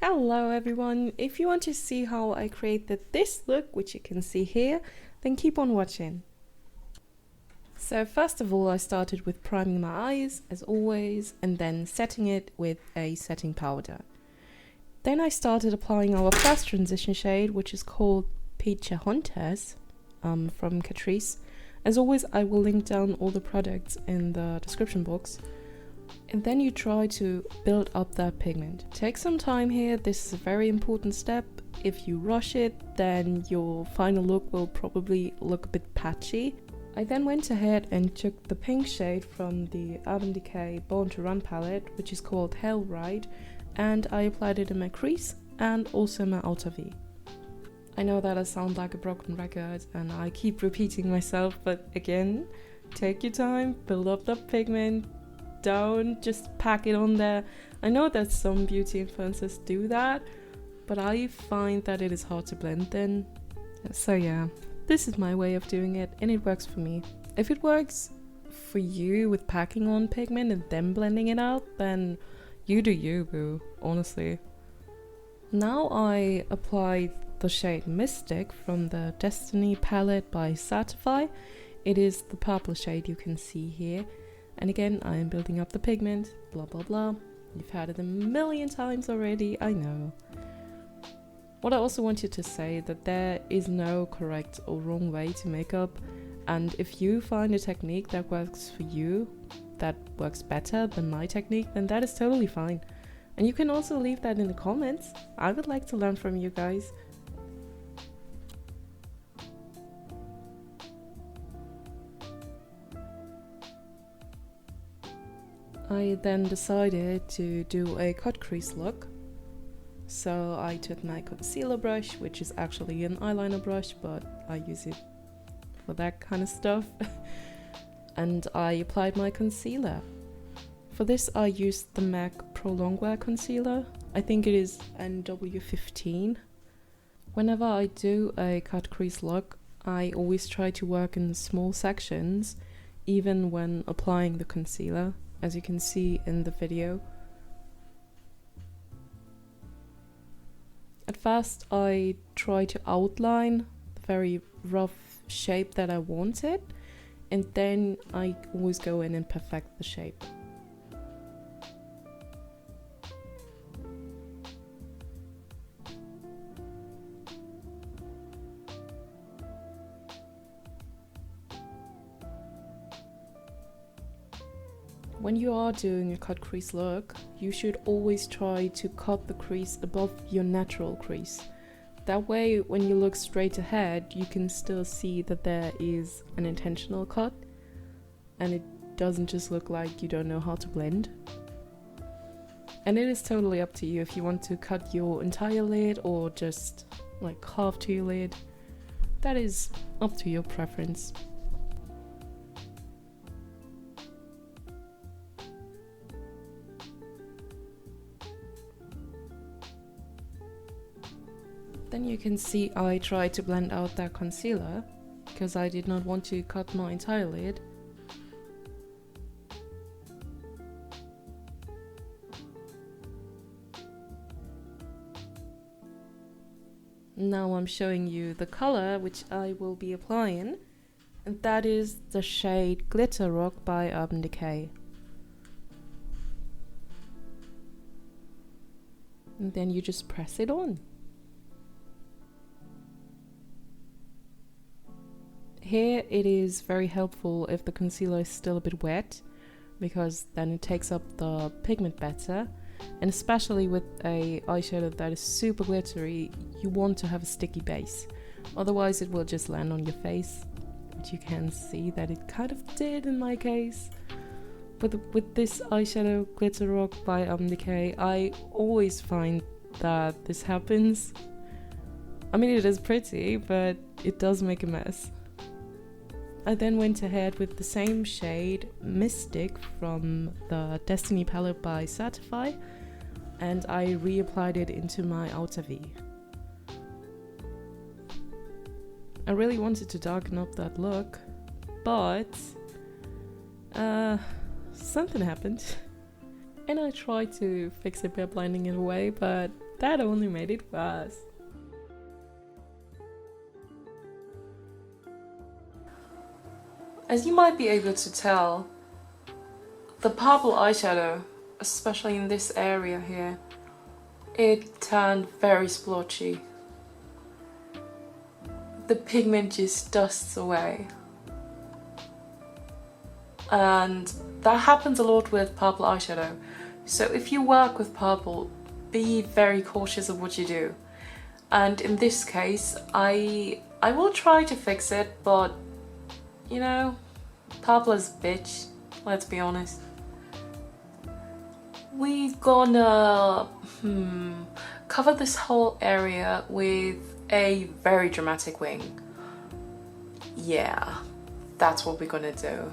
Hello everyone, if you want to see how I created this look, which you can see here, then keep on watching. So first of all I started with priming my eyes, as always, and then setting it with a setting powder. Then I started applying our first transition shade, which is called Peachahontas from Catrice. As always, I will link down all the products in the description box. And then you try to build up that pigment. Take some time here, this is a very important step. If you rush it, then your final look will probably look a bit patchy. I then went ahead and took the pink shade from the Urban Decay Born to Run palette, which is called Hell Ride, and I applied it in my crease and also my outer V. I know that I sound like a broken record and I keep repeating myself, but again, take your time, build up that pigment. Don't just pack it on there. I know that some beauty influencers do that, but I find that it is hard to blend in. So yeah, this is my way of doing it and it works for me. If it works for you with packing on pigment and then blending it out, then you do you, boo, honestly. Now I applied the shade Mystic from the Destiny palette by Certifeye. It is the purple shade you can see here. And again, I am building up the pigment, blah blah blah. You've heard it a million times already, I know. What I also wanted to say that there is no correct or wrong way to makeup, and if you find a technique that works for you, that works better than my technique, then that is totally fine. And you can also leave that in the comments. I would like to learn from you guys. I then decided to do a cut crease look. So I took my concealer brush, which is actually an eyeliner brush, but I use it for that kind of stuff. And I applied my concealer. For this I used the MAC Pro Longwear concealer. I think it is NW15. Whenever I do a cut crease look, I always try to work in small sections, even when applying the concealer, as you can see in the video. At first I try to outline the very rough shape that I wanted, and then I always go in and perfect the shape. When you are doing a cut crease look, you should always try to cut the crease above your natural crease. That way, when you look straight ahead, you can still see that there is an intentional cut, and it doesn't just look like you don't know how to blend. And it is totally up to you if you want to cut your entire lid or just like half to your lid. That is up to your preference. Then you can see I tried to blend out that concealer because I did not want to cut my entire lid. Now I'm showing you the color which I will be applying, and that is the shade Glitter Rock by Urban Decay. And then you just press it on. Here it is very helpful if the concealer is still a bit wet, because then it takes up the pigment better, and especially with a eyeshadow that is super glittery, you want to have a sticky base, otherwise it will just land on your face, which you can see that it kind of did in my case. But with this Eyeshadow Glitter Rock by Urban Decay, I always find that this happens. I mean, it is pretty, but it does make a mess. I then went ahead with the same shade, Mystic, from the Destiny palette by Certifeye, and I reapplied it into my outer V. I really wanted to darken up that look, but something happened. And I tried to fix it by blending it away, but That only made it worse. As you might be able to tell, the purple eyeshadow, especially in this area here, it turned very splotchy. The pigment just dusts away. And that happens a lot with purple eyeshadow. So if you work with purple, be very cautious of what you do. And in this case, I will try to fix it, but you know, purple is a bitch, let's be honest. We're gonna cover this whole area with a very dramatic wing. Yeah, that's what we're gonna do.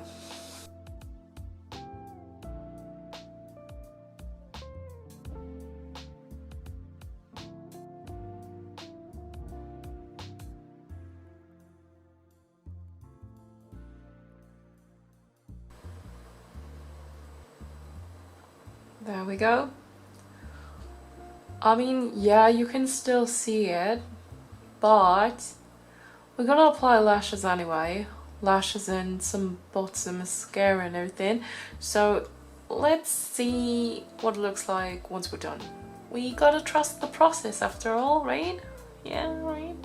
There we go. I mean, yeah, you can still see it, but we're gonna apply lashes anyway. Lashes and some bottom mascara and everything. So let's see what it looks like once we're done. We gotta trust the process after all, right? Yeah, right?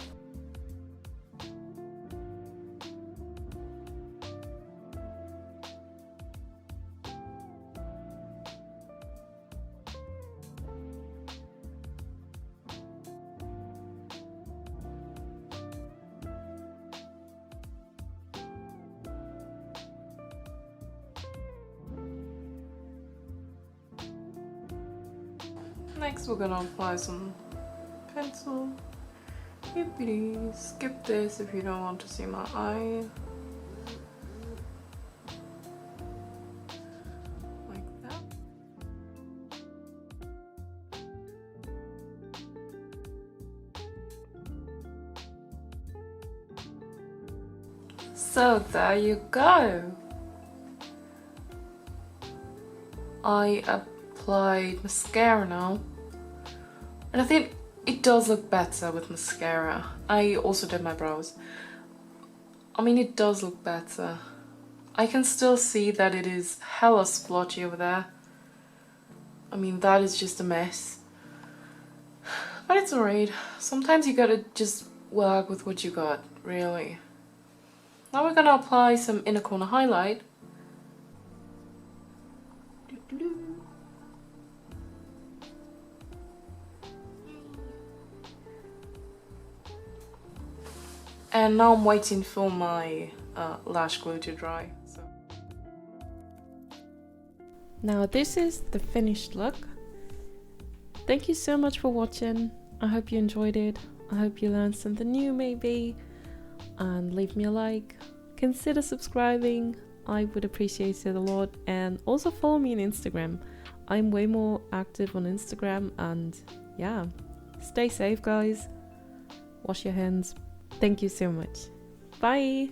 Next we're gonna apply some pencil. Yippee, skip this if you don't want to see my eye. Like that. So there you go. I applied mascara now. And I think it does look better with mascara. I also did my brows. I mean, it does look better. I can still see that it is hella splotchy over there. I mean, that is just a mess. But it's alright. Sometimes you gotta just work with what you got, really. Now we're gonna apply some inner corner highlight. And now I'm waiting for my lash glue to dry. So. Now this is the finished look. Thank you so much for watching. I hope you enjoyed it. I hope you learned something new maybe. And leave me a like. Consider subscribing. I would appreciate it a lot. And also follow me on Instagram. I'm way more active on Instagram. And yeah, stay safe guys. Wash your hands. Thank you so much. Bye!